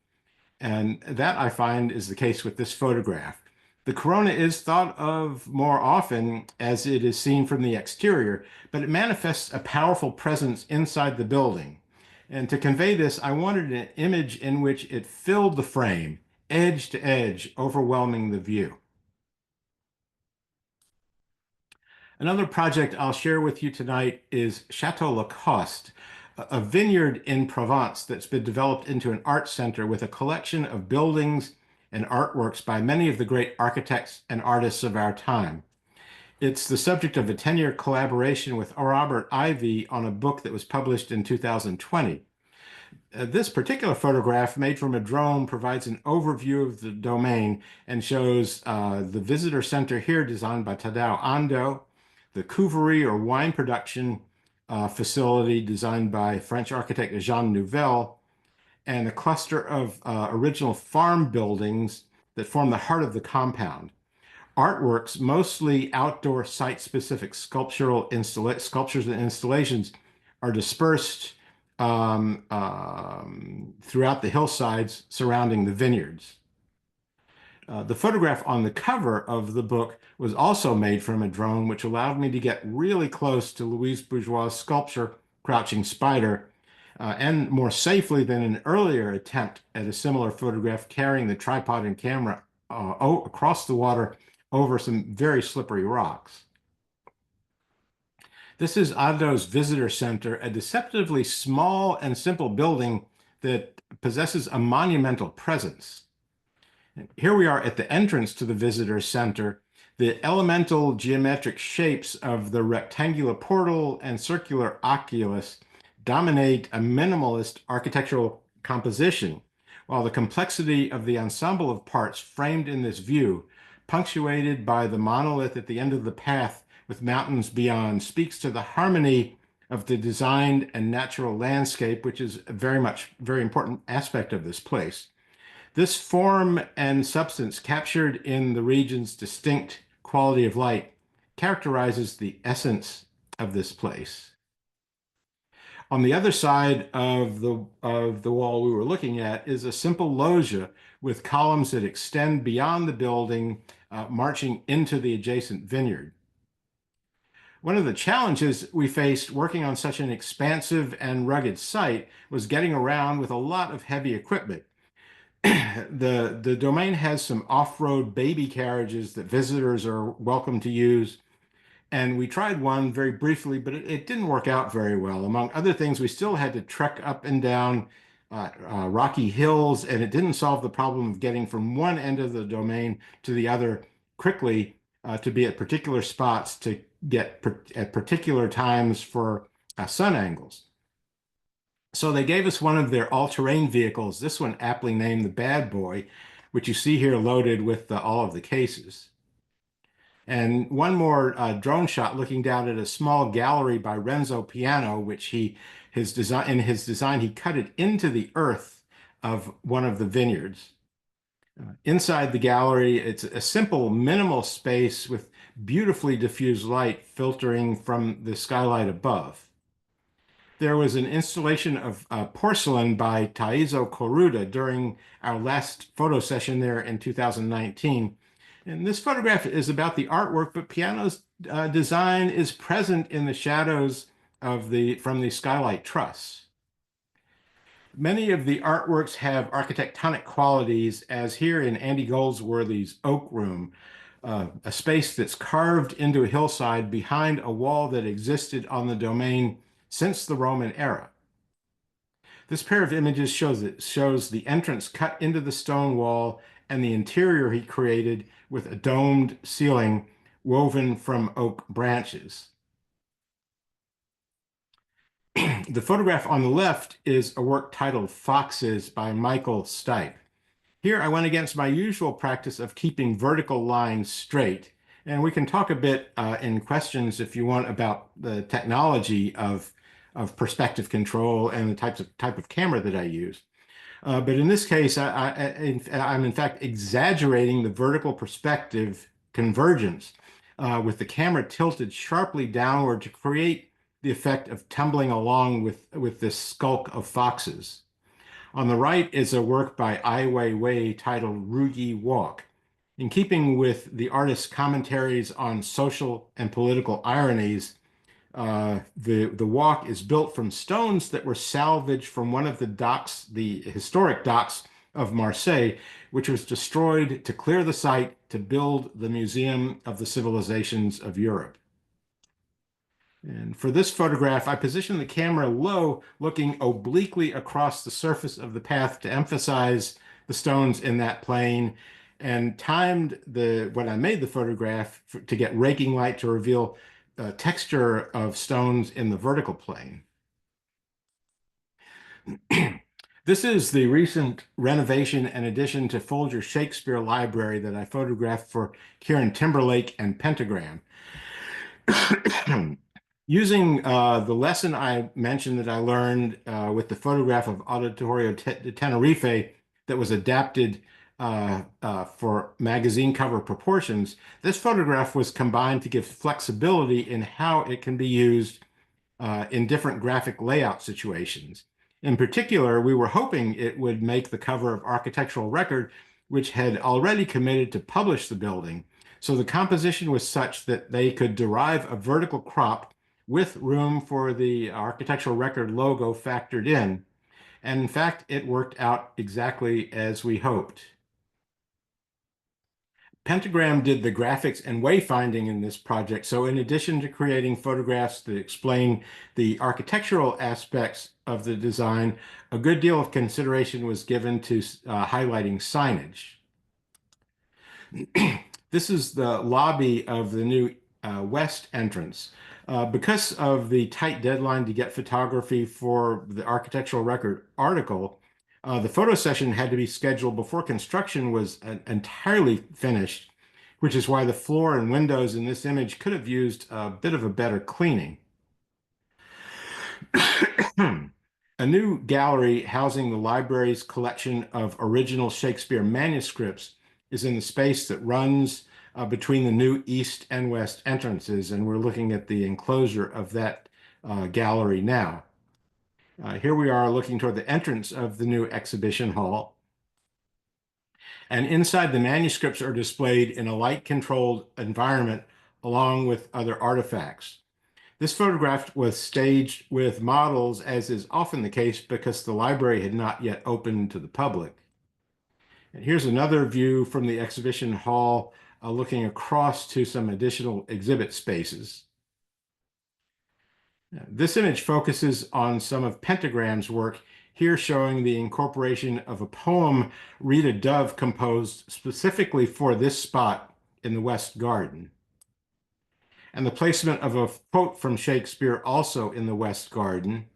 And that, I find, is the case with this photograph. The corona is thought of more often as it is seen from the exterior, but it manifests a powerful presence inside the building. And to convey this, I wanted an image in which it filled the frame, edge to edge, overwhelming the view. Another project I'll share with you tonight is Chateau Lacoste, a vineyard in Provence that's been developed into an art center with a collection of buildings and artworks by many of the great architects and artists of our time. It's the subject of a 10-year collaboration with Robert Ivy on a book that was published in 2020. This particular photograph, made from a drone, provides an overview of the domain and shows the visitor center here designed by Tadao Ando, the Couverie or wine production facility designed by French architect Jean Nouvel, and a cluster of original farm buildings that form the heart of the compound. Artworks, mostly outdoor site-specific sculptures and installations, are dispersed throughout the hillsides surrounding the vineyards. The photograph on the cover of the book was also made from a drone, which allowed me to get really close to Louise Bourgeois' sculpture, Crouching Spider, and more safely than an earlier attempt at a similar photograph carrying the tripod and camera across the water over some very slippery rocks. This is Addo's Visitor Center, a deceptively small and simple building that possesses a monumental presence. Here we are at the entrance to the Visitor Center. The elemental geometric shapes of the rectangular portal and circular oculus dominate a minimalist architectural composition, while the complexity of the ensemble of parts framed in this view, punctuated by the monolith at the end of the path with mountains beyond, speaks to the harmony of the designed and natural landscape, which is very important aspect of this place. This form and substance captured in the region's distinct quality of light characterizes the essence of this place. On the other side of the wall we were looking at is a simple loggia with columns that extend beyond the building, marching into the adjacent vineyard. One of the challenges we faced working on such an expansive and rugged site was getting around with a lot of heavy equipment. The domain has some off-road baby carriages that visitors are welcome to use. And we tried one very briefly, but it didn't work out very well. Among other things, we still had to trek up and down rocky hills, and it didn't solve the problem of getting from one end of the domain to the other quickly to be at particular spots to get at particular times for sun angles. So they gave us one of their all-terrain vehicles, this one aptly named the Bad Boy, which you see here loaded with all of the cases. And one more drone shot looking down at a small gallery by Renzo Piano, which in his design, he cut it into the earth of one of the vineyards. Inside the gallery, it's a simple, minimal space with beautifully diffused light filtering from the skylight above. There was an installation of porcelain by Taizo Koruda during our last photo session there in 2019. And this photograph is about the artwork, but Piano's design is present in the shadows from the skylight truss. Many of the artworks have architectonic qualities, as here in Andy Goldsworthy's Oak Room, a space that's carved into a hillside behind a wall that existed on the domain since the Roman era. This pair of images shows the entrance cut into the stone wall and the interior he created with a domed ceiling woven from oak branches. The photograph on the left is a work titled Foxes by Michael Stipe. Here I went against my usual practice of keeping vertical lines straight, and we can talk a bit in questions if you want about the technology of perspective control and the type of camera that I use. But in this case, I'm in fact exaggerating the vertical perspective convergence with the camera tilted sharply downward to create the effect of tumbling along with this skulk of foxes. On the right is a work by Ai Weiwei titled Ruyi Walk. In keeping with the artist's commentaries on social and political ironies, the walk is built from stones that were salvaged from one of the docks, the historic docks of Marseille, which was destroyed to clear the site to build the Museum of the Civilizations of Europe. And for this photograph, I positioned the camera low, looking obliquely across the surface of the path to emphasize the stones in that plane, and timed when I made the photograph to get raking light to reveal texture of stones in the vertical plane. This is the recent renovation and addition to Folger Shakespeare Library that I photographed for Kieran Timberlake and Pentagram. Using the lesson I mentioned that I learned with the photograph of Auditorio de Tenerife that was adapted for magazine cover proportions, this photograph was combined to give flexibility in how it can be used in different graphic layout situations. In particular, we were hoping it would make the cover of Architectural Record, which had already committed to publish the building. So the composition was such that they could derive a vertical crop with room for the Architectural Record logo factored in. And in fact, it worked out exactly as we hoped. Pentagram did the graphics and wayfinding in this project. So in addition to creating photographs that explain the architectural aspects of the design, a good deal of consideration was given to highlighting signage. This is the lobby of the new west entrance. Because of the tight deadline to get photography for the Architectural Record article, the photo session had to be scheduled before construction was entirely finished, which is why the floor and windows in this image could have used a bit of a better cleaning. A new gallery housing the library's collection of original Shakespeare manuscripts is in the space that runs between the new east and west entrances, and we're looking at the enclosure of that gallery now. Here we are looking toward the entrance of the new exhibition hall. And inside, the manuscripts are displayed in a light-controlled environment along with other artifacts. This photograph was staged with models, as is often the case, because the library had not yet opened to the public. And here's another view from the exhibition hall, looking across to some additional exhibit spaces. This image focuses on some of Pentagram's work, here showing the incorporation of a poem Rita Dove composed specifically for this spot in the West Garden, and the placement of a quote from Shakespeare also in the West Garden,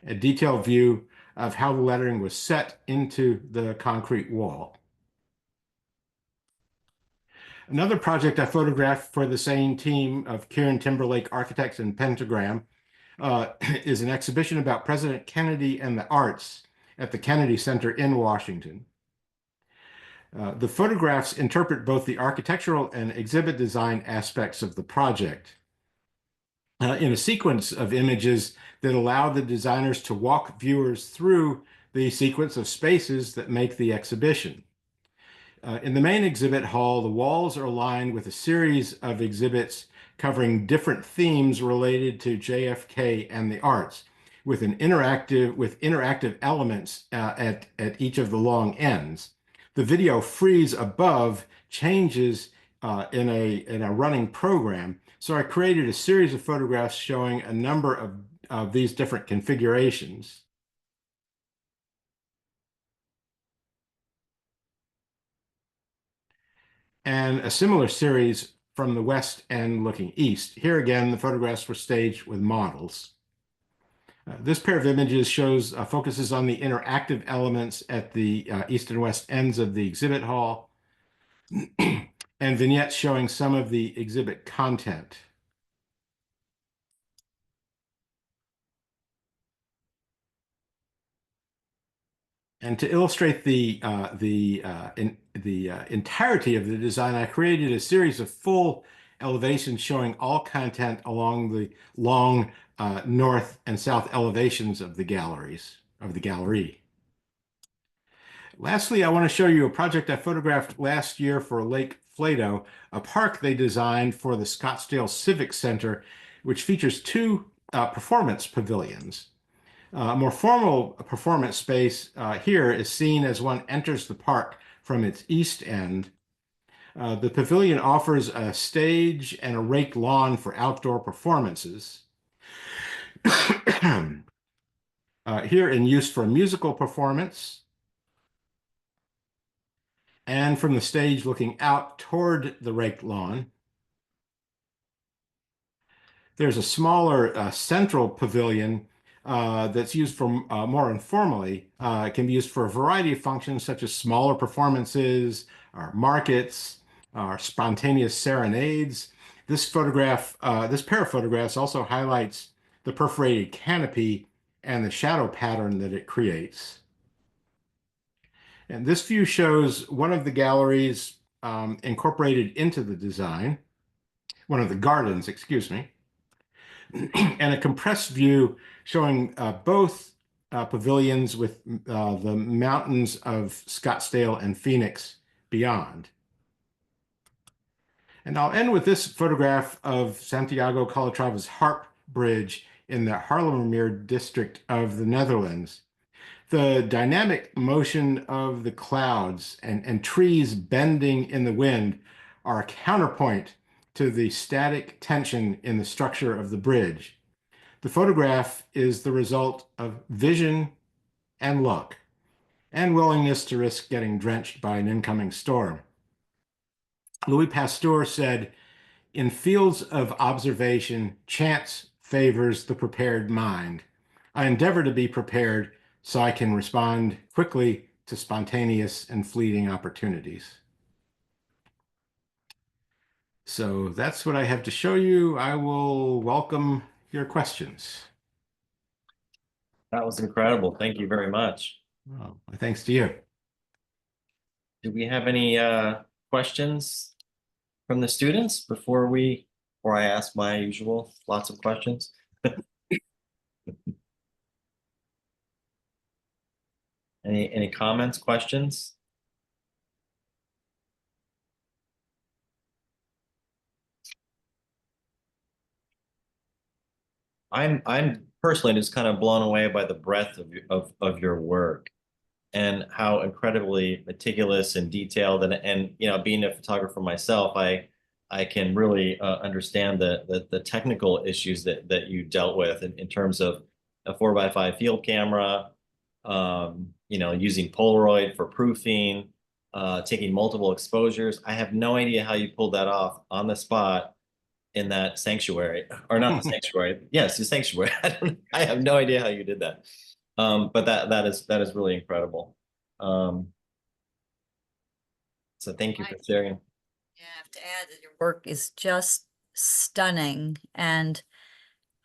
a detailed view of how the lettering was set into the concrete wall. Another project I photographed for the same team of Kieran Timberlake Architects and Pentagram is an exhibition about President Kennedy and the arts at the Kennedy Center in Washington. The photographs interpret both the architectural and exhibit design aspects of the project in a sequence of images that allow the designers to walk viewers through the sequence of spaces that make the exhibition. In the main exhibit hall, the walls are lined with a series of exhibits covering different themes related to JFK and the arts, with interactive elements at each of the long ends. The video freeze above changes in a running program, so I created a series of photographs showing a number of these different configurations. And a similar series from the west end looking east. Here again, the photographs were staged with models. This pair of images focuses on the interactive elements at the east and west ends of the exhibit hall, and vignettes showing some of the exhibit content. And to illustrate the entirety of the design, I created a series of full elevations showing all content along the long north and south elevations of the gallery. Lastly, I want to show you a project I photographed last year for Lake Flato, a park they designed for the Scottsdale Civic Center, which features two performance pavilions. A more formal performance space here is seen as one enters the park from its east end. The pavilion offers a stage and a raked lawn for outdoor performances. Here in use for a musical performance, and from the stage looking out toward the raked lawn. There's a smaller central pavilion that's used for more informally. It can be used for a variety of functions such as smaller performances, or markets, or spontaneous serenades. This pair of photographs also highlights the perforated canopy and the shadow pattern that it creates. And this view shows one of the galleries incorporated into the design, one of the gardens, excuse me, and a compressed view showing both pavilions with the mountains of Scottsdale and Phoenix beyond. And I'll end with this photograph of Santiago Calatrava's Harp Bridge in the Haarlemmermeer district of the Netherlands. The dynamic motion of the clouds and trees bending in the wind are a counterpoint to the static tension in the structure of the bridge. The photograph is the result of vision and luck, and willingness to risk getting drenched by an incoming storm. Louis Pasteur said, "In fields of observation, chance favors the prepared mind. I endeavor to be prepared so I can respond quickly to spontaneous and fleeting opportunities." So that's what I have to show you. I will welcome your questions. That was incredible. Thank you very much. Oh, thanks to you. Do we have any questions from the students before I ask my usual lots of questions? Any comments, questions? I'm personally just kind of blown away by the breadth of your work and how incredibly meticulous and detailed, and you know, being a photographer myself, I can really understand the technical issues that you dealt with in terms of a 4x5 field camera, you know, using Polaroid for proofing, taking multiple exposures. I have no idea how you pulled that off on the spot in that sanctuary, or not the sanctuary. Yes, the sanctuary. I have no idea how you did that. But that is really incredible. Um, so thank you for sharing. Yeah, I have to add that your work is just stunning. And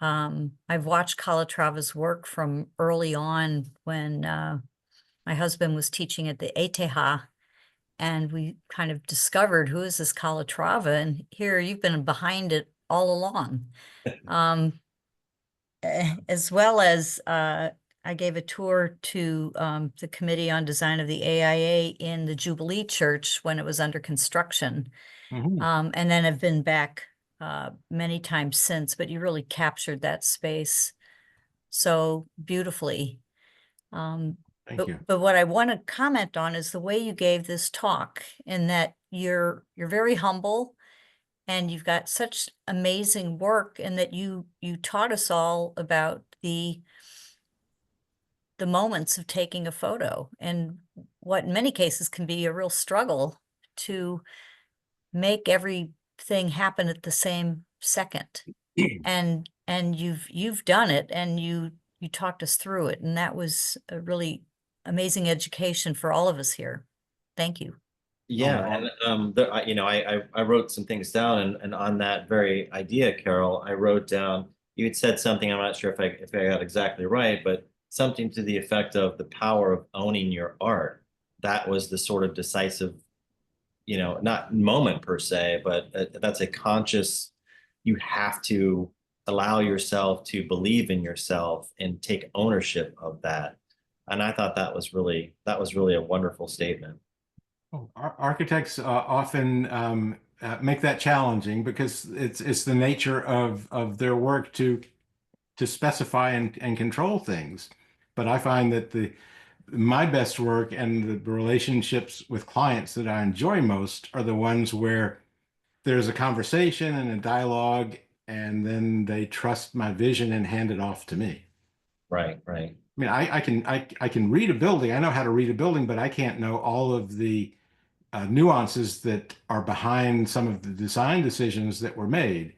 I've watched Calatrava's work from early on when my husband was teaching at the ETH, and we kind of discovered, who is this Calatrava? And here you've been behind it all along. As well as I gave a tour to the Committee on Design of the AIA in the Jubilee Church when it was under construction. Mhm. And then I've been back many times since, but you really captured that space so beautifully. Thank you. But what I want to comment on is the way you gave this talk, in that you're very humble and you've got such amazing work, and that you taught us all about the moments of taking a photo, and what in many cases can be a real struggle to make everything happen at the same second. And you've done it, and you talked us through it, and that was a really amazing education for all of us here. Thank you. Yeah, wow. and you know, I wrote some things down, and on that very idea, Carol, I wrote down, you had said something, I'm not sure if I got exactly right, but something to the effect of the power of owning your art. That was the sort of decisive, you know, not moment per se, but that's a conscious, you have to allow yourself to believe in yourself and take ownership of that. And I thought that was really a wonderful statement. Oh, architects often make that challenging because it's the nature of their work to specify and control things. But I find that the my best work and the relationships with clients that I enjoy most are the ones where there's a conversation and a dialogue, and then they trust my vision and hand it off to me. Right, right. I mean, I can read a building. I know how to read a building, but I can't know all of the nuances that are behind some of the design decisions that were made.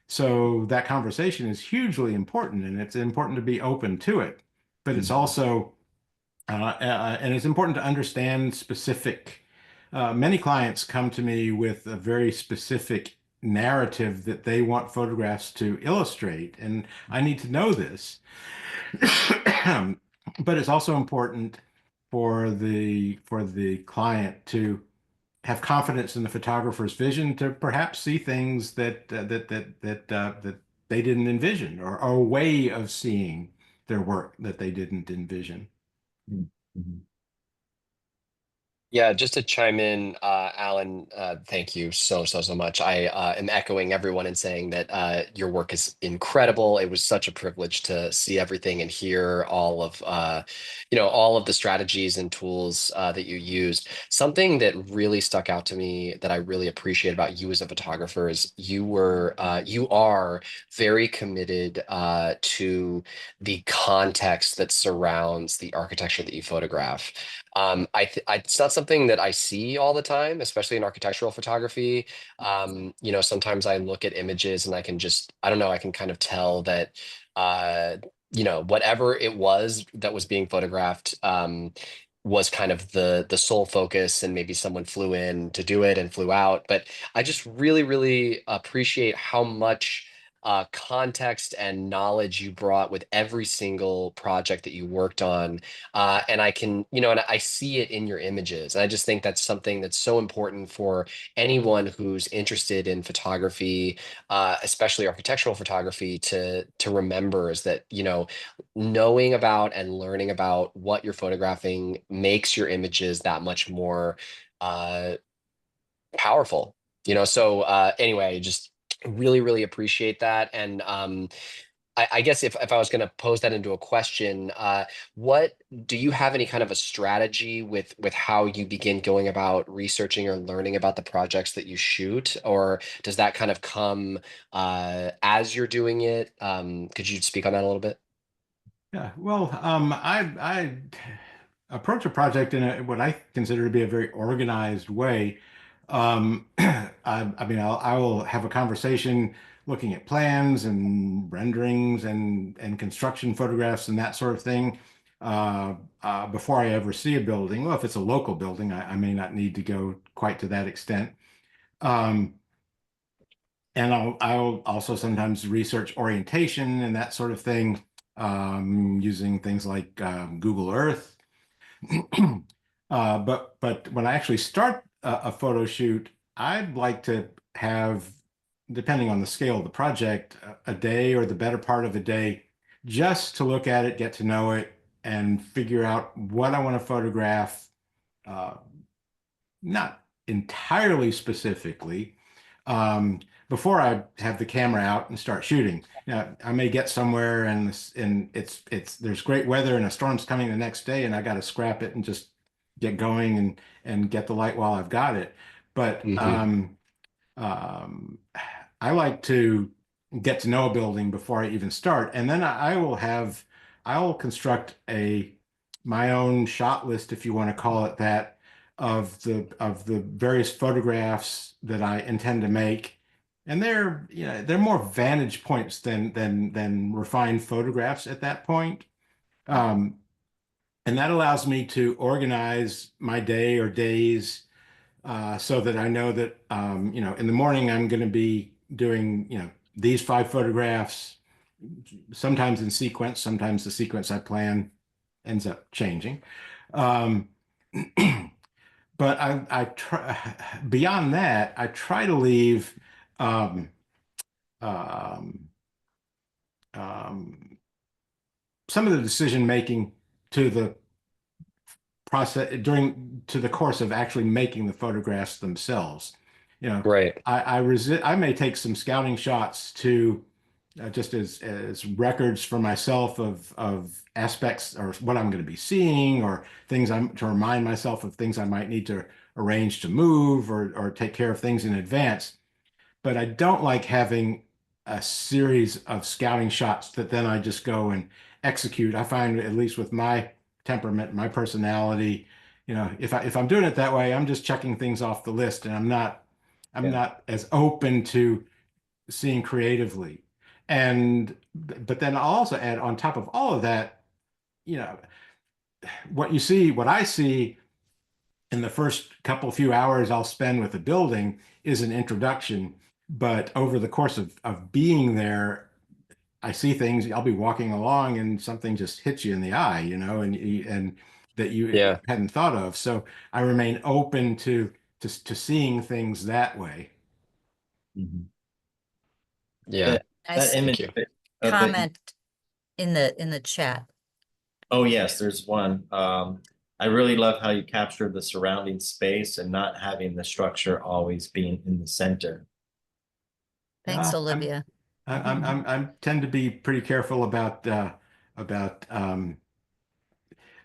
So that conversation is hugely important, and it's important to be open to it. But it's Mhm. also and it's important to understand specific. Many clients come to me with a very specific narrative that they want photographs to illustrate, and I need to know this. But it's also important for the client to have confidence in the photographer's vision to perhaps see things that they didn't envision, or a way of seeing their work that they didn't envision. Mhm. Mhm. Yeah, just to chime in, Alan, thank you so much. I am echoing everyone in saying that your work is incredible. It was such a privilege to see everything and hear all of, all of the strategies and tools that you used. Something that really stuck out to me that I really appreciate about you as a photographer is you are very committed to the context that surrounds the architecture that you photograph. It's not something that I see all the time, especially in architectural photography. Sometimes I look at images and I can just, I don't know, I can kind of tell that, whatever it was that was being photographed, was kind of the sole focus, and maybe someone flew in to do it and flew out. But I just really, really appreciate how much context and knowledge you brought with every single project that you worked on. And I can, and I see it in your images. And I just think that's something that's so important for anyone who's interested in photography, especially architectural photography, to remember is that, knowing about and learning about what you're photographing makes your images that much more powerful. So anyway, just really, really appreciate that. And I guess if I was going to pose that into a question, what do you have any kind of a strategy with how you begin going about researching or learning about the projects that you shoot, or does that kind of come as you're doing it? Could you speak on that a little bit? Yeah, well, I approach a project in what I consider to be a very organized way. I mean, I will have a conversation looking at plans and renderings and construction photographs and that sort of thing before I ever see a building. Well, if it's a local building, I may not need to go quite to that extent. Um, and I'll also sometimes research orientation and that sort of thing using things like Google Earth. But when I actually start a photo shoot, I'd like to have, depending on the scale of the project, a day or the better part of a day just to look at it, get to know it, and figure out what I want to photograph, uh, not entirely specifically, before I have the camera out and start shooting. Now, I may get somewhere and there's great weather and a storm's coming the next day, and I got to scrap it and just get going and get the light while I've got it. But Hmm. um, I like to get to know a building before I even start, and then I will construct my own shot list, if you want to call it that, of the various photographs that I intend to make. And they're more vantage points than refined photographs at that point. Um, and that allows me to organize my day or days so that I know that in the morning I'm going to be doing these 5 photographs, sometimes in sequence, sometimes the sequence I plan ends up changing. Um, but I try beyond that, I try to leave um, um, um, some of the decision making to the to the course of actually making the photographs themselves. You know, Right. I may take some scouting shots to just as records for myself of aspects or what I'm going to be seeing or things I'm to remind myself of things I might need to arrange to move or take care of things in advance. But I don't like having a series of scouting shots that then I just go and execute. I find, at least with my temperament, my personality, if I'm doing it that way, I'm just checking things off the list, and I'm Yeah. not as open to seeing creatively. But then I'll also add on top of all of that, you know, what I see in the first few hours I'll spend with the building is an introduction. But over the course of being there, I see things, I'll be walking along and something just hits you in the eye, and that you Yeah. hadn't thought of. So I remain open to seeing things that way. Mhm. Yeah. That that Nice image Thank you. that comment in the chat. oh yes, there's one. I really love how you captured the surrounding space and not having the structure always being in the center. Thanks, Yeah, Olivia. I tend to be pretty careful about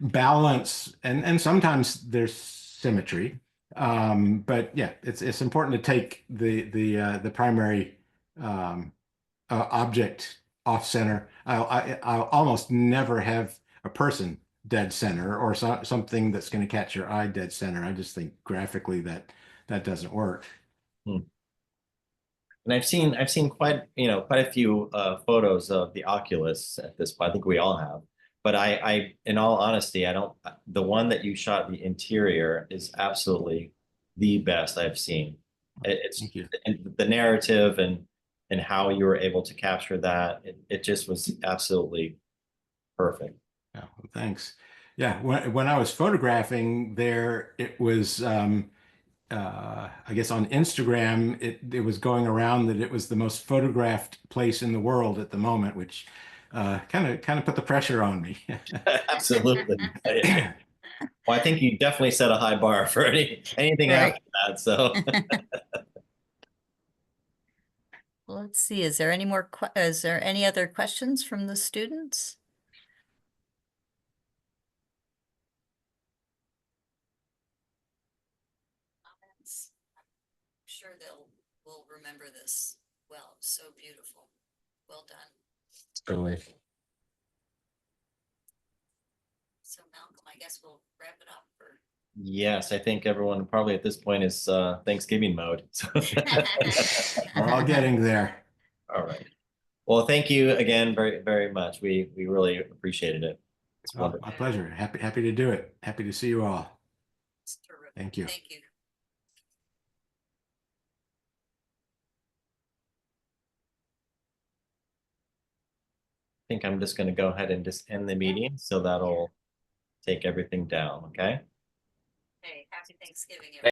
balance, and sometimes there's symmetry. But yeah, it's important to take the primary um, object off center. I'll almost never have a person dead center or something that's going to catch your eye dead center. I just think graphically that doesn't work. Hmm. And I've seen quite a few photos of the Oculus at this point. I think we all have. But in all honesty, I don't. The one that you shot the interior is absolutely the best I've seen. It's Thank you. and the narrative and and how you were able to capture that. It just was absolutely perfect. Yeah, well, thanks. Yeah, when I was photographing there, it was I guess on Instagram, it was going around that it was the most photographed place in the world at the moment, which kind of put the pressure on me. Absolutely. Well, I think you definitely set a high bar for anything Right. after that. So Let's see, is there any other questions from the students? Comments? I'm sure will remember this well. So beautiful. Well done. Totally. So Malcolm, I guess we'll wrap it up for. yes, I think everyone probably at this point is Thanksgiving mode. So We're all getting there. all right. Well, thank you again very, very much. We really appreciated it. It's Oh, wonderful. my pleasure. Happy to do it. Happy to see you all. It's terrific. Thank you. Thank you. I think I'm just going to go ahead and just end the meeting, so that'll take everything down. Okay. Hey, happy Thanksgiving, everyone.